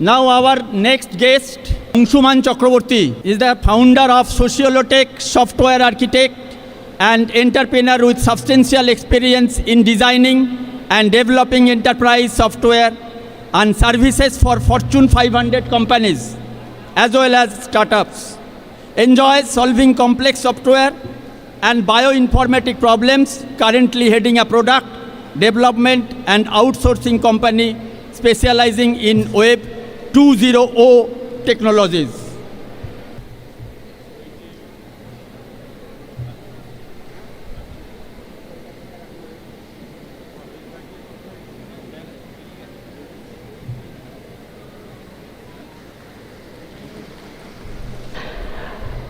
Now our next guest, Angsuman Chakraborty, is the founder of Socielo Tech, software architect and entrepreneur with substantial experience in designing and developing enterprise software and services for Fortune 500 companies as well as startups. Enjoys solving complex software and bioinformatic problems, currently heading a product development and outsourcing company specializing in Web 2.0 technologies.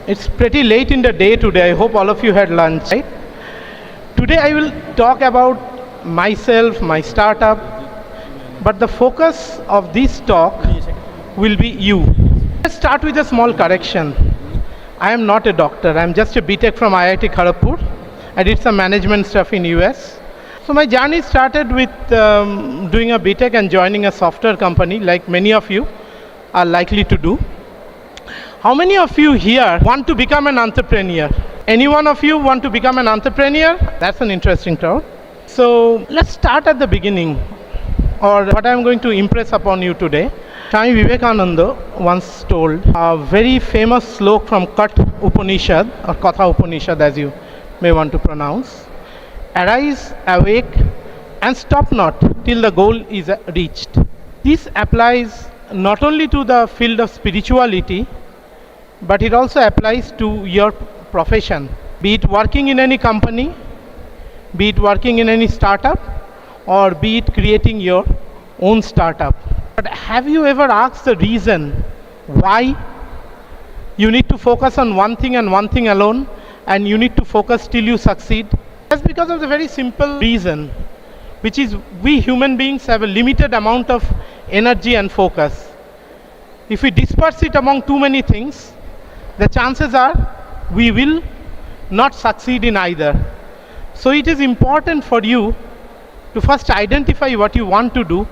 It's pretty late in the day today. I hope all of you had lunch, right? Today I will talk about myself, my startup, but the focus of this talk will be you. Let's start with a small correction. I am not a doctor. I am just a BTech from IIT Kharagpur. I did some management stuff in US. So my journey started with doing a BTech and joining a software company like many of you are likely to do. How many of you here want to become an entrepreneur? Any one of you want to become an entrepreneur? That's an interesting crowd. So let's start at the beginning, or what I'm going to impress upon you today. Swami Vivekananda once told a very famous slok from Upanishad, or Katha Upanishad as you may want to pronounce. Arise, awake, and stop not till the goal is reached. This applies not only to the field of spirituality, but it also applies to your profession, be it working in any company, be it working in any startup, or be it creating your own startup. But have you ever asked the reason why you need to focus on one thing and one thing alone, and you need to focus till you succeed? That's because of the very simple reason, which is we human beings have a limited amount of energy and focus. If we disperse it among too many things, the chances are we will not succeed in either. So it is important for you to first identify what you want to do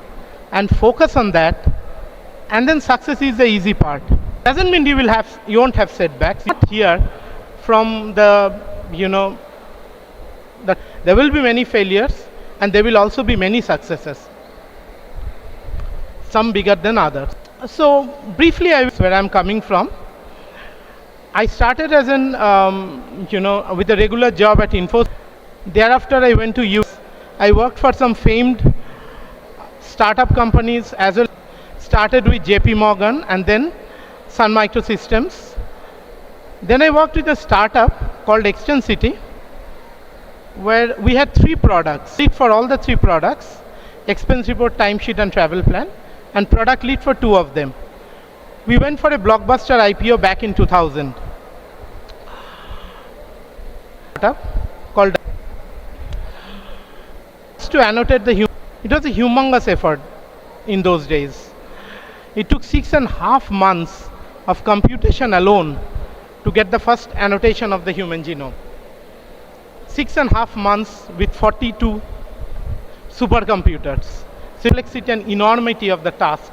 and focus on that, and then success is the easy part. Doesn't mean you won't have setbacks. Not here from the, there will be many failures and there will also be many successes, some bigger than others. So briefly, where I'm coming from. I started as an, with a regular job at Infosys. Thereafter, I went to US. I worked for some famed startup companies as well. Started with JP Morgan and then Sun Microsystems. Then I worked with a startup called Extensity, where we had 3 products. Lead for all the 3 products, expense report, timesheet, and travel plan, and product lead for 2 of them. We went for a blockbuster IPO back in 2000. Called to annotate it was a humongous effort in those days. It took 6.5 months of computation alone to get the first annotation of the human genome. 6.5 months with 42 supercomputers. Complexity and enormity of the task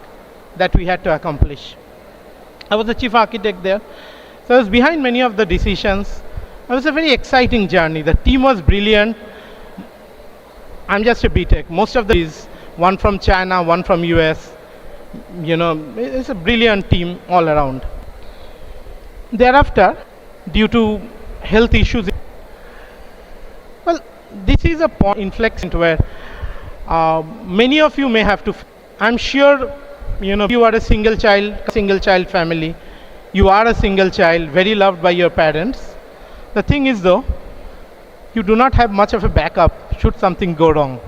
that we had to accomplish. I was the chief architect there, so I was behind many of the decisions. It was a very exciting journey. The team was brilliant. I'm just a BTech. Most of is one from China, one from US. It's a brilliant team all around. Thereafter, due to health issues, well, this is a point inflection where many of you may have to. I'm sure you are a single child family. You are a single child, very loved by your parents. The thing is though, you do not have much of a backup should something go wrong.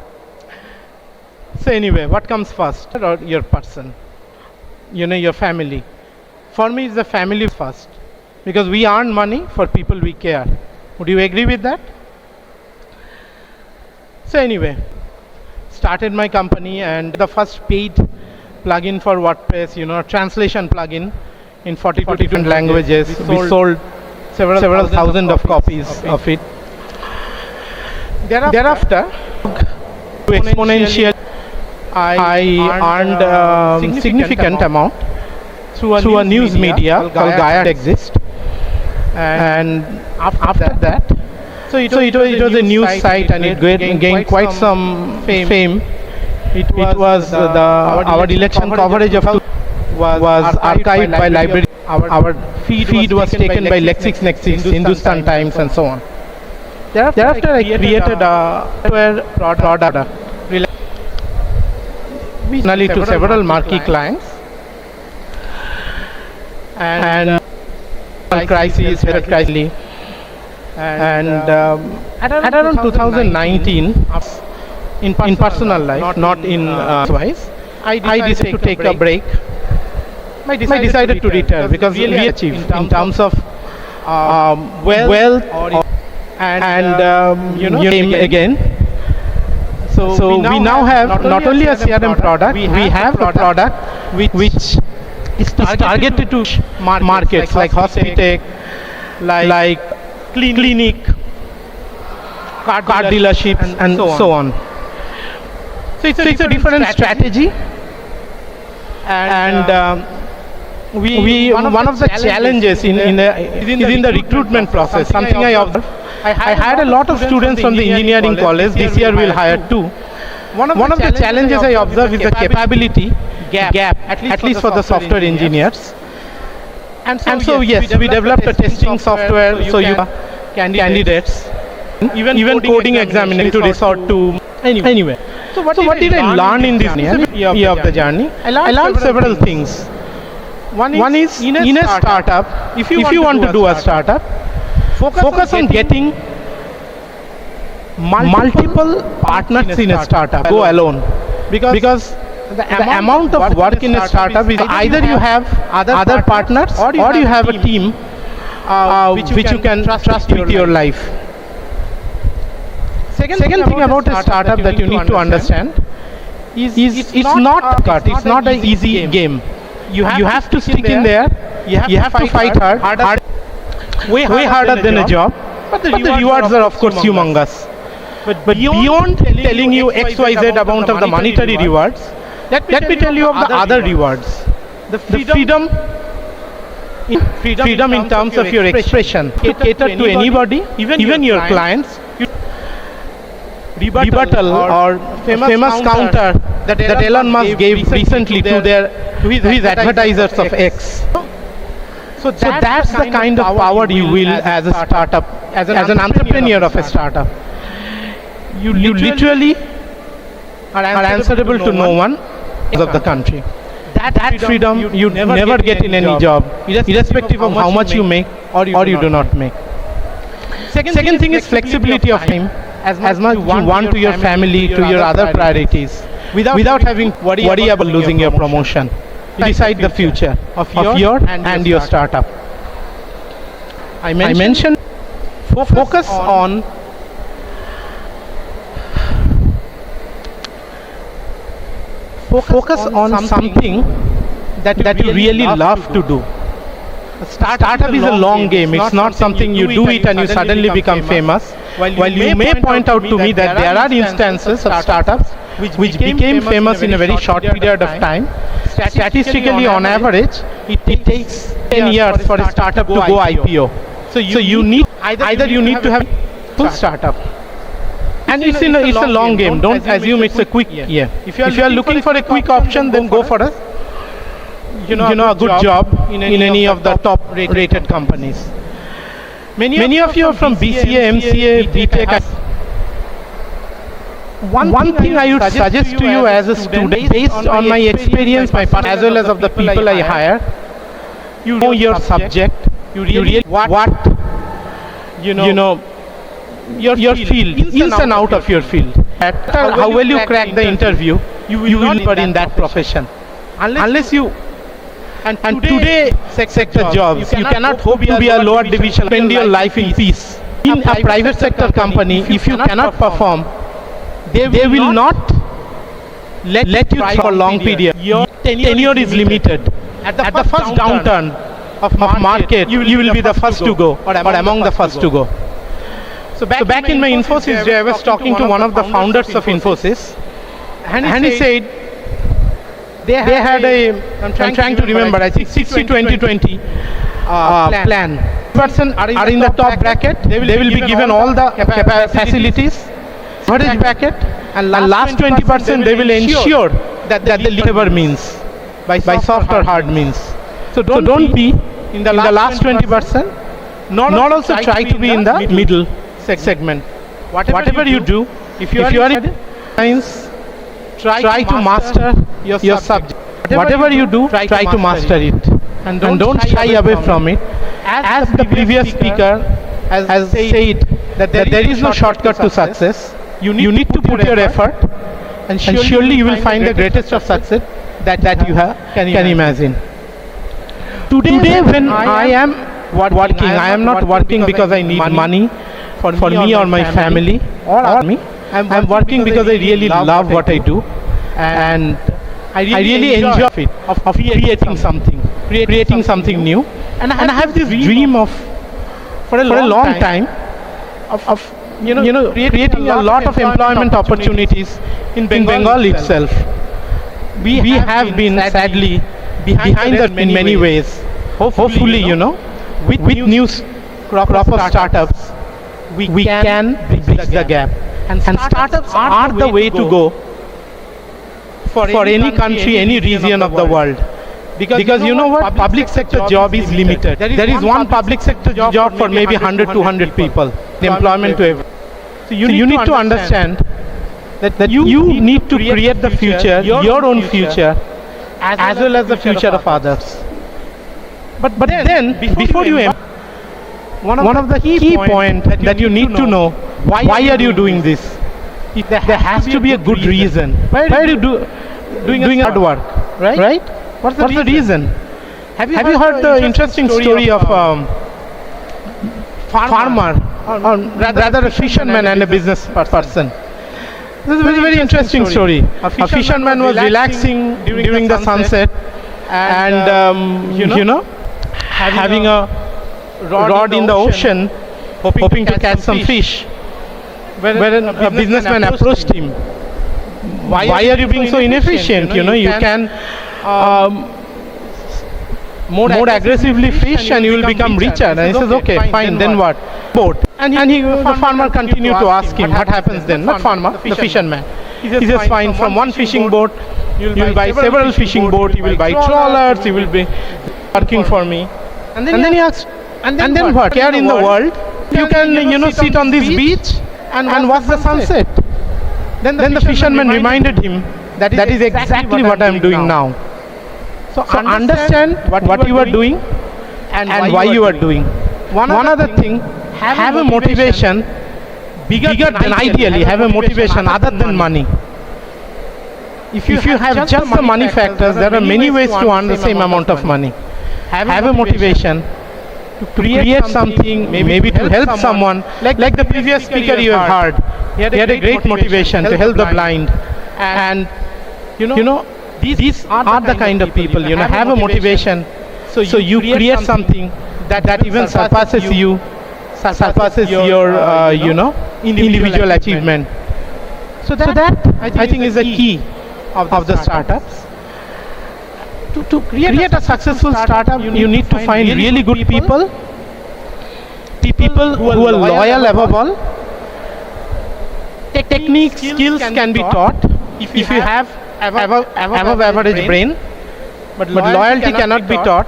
So anyway, what comes first? Or your person, your family. For me, it's the family first, because we earn money for people we care. Would you agree with that? So anyway, started my company, and the first paid plugin for WordPress, translation plugin in 42 different languages. We sold several thousand of copies of it. Thereafter, to exponential I earned significant amount through a news media called Gaia Exist. And after that, so it was a news site, and it gained quite some fame. It was our election coverage of was archived by library. Our feed was taken by LexisNexis, Hindustan Times, and so on. Thereafter, I created a product related to several marquee clients, and crisis, health crisis, and at around 2019, in personal life, not in wise, I decided to take a break. I decided to retire because we achieved in terms of wealth and game again. So we now have not only a CRM product, we have a product which is targeted to markets like hospital, like clinic, car dealerships, and so on. So it's a different strategy, and one of the challenges in the recruitment process. Something I observed. I hired a lot of students from the engineering college. This year we'll hire 2. One of the challenges I observe is the capability gap, at least for the software engineers. And so yes, we developed a testing software, so you candidates, even coding examination to resort to anywhere. So what did I learn in this year of the journey? I learned several things. One is in a startup, if you want to do a startup, focus on getting multiple partners in a startup. Go alone, because the amount of work in a startup is either you have other partners or you have a team which you can trust with your life. Second thing about a startup that you need to understand is it's not an easy game. You have to stick in there. You have to fight hard, way harder than a job. But the rewards are of course humongous. But beyond telling you XYZ amount of the monetary rewards, let me tell you of the other rewards. The freedom in terms of your expression, to cater to anybody, even your clients. Rebuttal or famous counter that Elon Musk gave recently to his advertisers of X. So that's the kind of power you will as a startup, as an entrepreneur of a startup. You literally are answerable to no one of the country. That freedom you never get in any job, irrespective of how much you make or you do not make. Second thing is flexibility of time. As much you want to your family, to your other priorities, without having worry about losing your promotion. You decide the future of your and your startup. I mentioned focus on something that you really love to do. Startup is a long game. It's not something you do it and you suddenly become famous. While you may point out to me that there are instances of startups which became famous in a very short period of time. Statistically, on average, it takes 10 years for a startup to go IPO. So you need either you need to have full startup, and it's a long game. Don't assume it's a quick. If you are looking for a quick option, then go for a a good job in any of the top rated companies. Many of you are from BCA, MCA, BTech. One thing I would suggest to you as a student, based on my experience, as well as of the people I hire, you know your subject, you really what your field, ins and out of your field. How well you crack the interview, you will be in that profession. Unless you and today sector jobs, you cannot hope to be a lower division, spend your life in peace. In a private sector company, if you cannot perform, they will not let you through for a long period. Your tenure is limited. At the first downturn of market, you will be the first to go or among the first to go. So back in my Infosys day, I was talking to one of the founders of Infosys, and he said, they had I'm trying to remember, I think 60-20-20 plan. Person are in the top bracket, they will be given all the facilities, average bracket, and last 20% they will ensure that the whatever means, by soft or hard means. So don't be in the last 20%, not also try to be in the middle segment. Whatever you do, if you are in science, try to master your subject. Whatever you do, try to master it, and don't shy away from it. As the previous speaker has said, that there is no shortcut to success. You need to put your effort, and surely you will find the greatest of success that you can imagine. Today when I am working, I am not working because I need money for me or my family or me. I am working because I really love what I do, and I really enjoy it, of creating something new. And I have this dream of, for a long time, of creating a lot of employment opportunities in Bengal itself. We have been sadly behind that in many ways. Hopefully, with new crop of startups, we can bridge the gap. And startups are the way to go for any country, any region of the world. Because you know what? Public sector job is limited. There is one public sector job for maybe 100-200 people. The employment to everyone. So you need to understand that you need to create the future, your own future, as well as the future of others. But then, before you one of the key points that you need to know, why are you doing this? There has to be a good reason. Why are you doing hard work? Right? What's the reason? Have you heard the interesting story of farmer, or rather a fisherman and a business person? This is a very interesting story. A fisherman was relaxing during the sunset, and having a rod in the ocean, hoping to catch some fish. When a businessman approached him, why are you being so inefficient? You can more aggressively fish and you will become richer. And he says, okay, fine, then what? Boat. And the farmer continued to ask him, what happens then? Not farmer, the fisherman. He says, fine, from one fishing boat, you will buy several fishing boats, you will buy trawlers, you will be working for me. And then he asked, and then what? Here in the world, you can, sit on this beach and watch the sunset. Then the fisherman reminded him, that is exactly what I am doing now. So understand what you are doing and why you are doing. One other thing, have a motivation bigger than ideally, have a motivation other than money. If you have just the money factors, there are many ways to earn the same amount of money. Have a motivation to create something, maybe to help someone. Like the previous speaker you have heard, he had a great motivation to help the blind. And these are the kind of people, have a motivation, so you create something that even surpasses your individual achievement. So that I think is the key of the startups. To create a successful startup, you need to find really good people who are loyal above all. Techniques, skills can be taught if you have above average brain, but loyalty cannot be taught.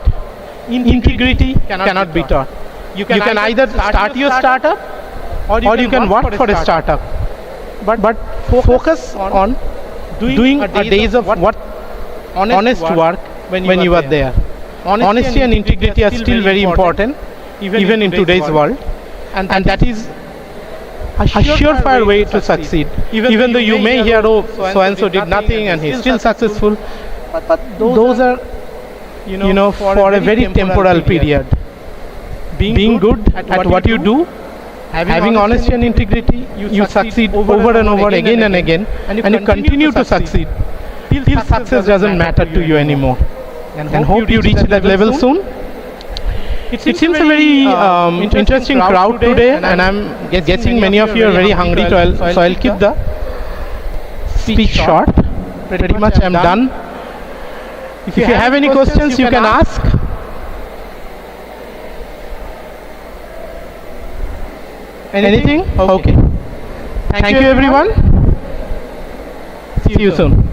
Integrity cannot be taught. You can either start your startup or you can work for a startup, but focus on doing a days of honest work when you are there. Honesty and integrity are still very important even in today's world, and that is a surefire way to succeed. Even though you may hear, oh, so and so did nothing and he's still successful, but those are for a very temporal period. Being good at what you do, having honesty and integrity, you succeed over and over again and again, and you continue to succeed till success doesn't matter to you anymore. And hope you reach that level soon. It seems a very interesting crowd today, and I'm guessing many of you are very hungry, so I'll keep the speech short. Pretty much I'm done. If you have any questions, you can ask. Anything? Okay. Thank you everyone. See you soon.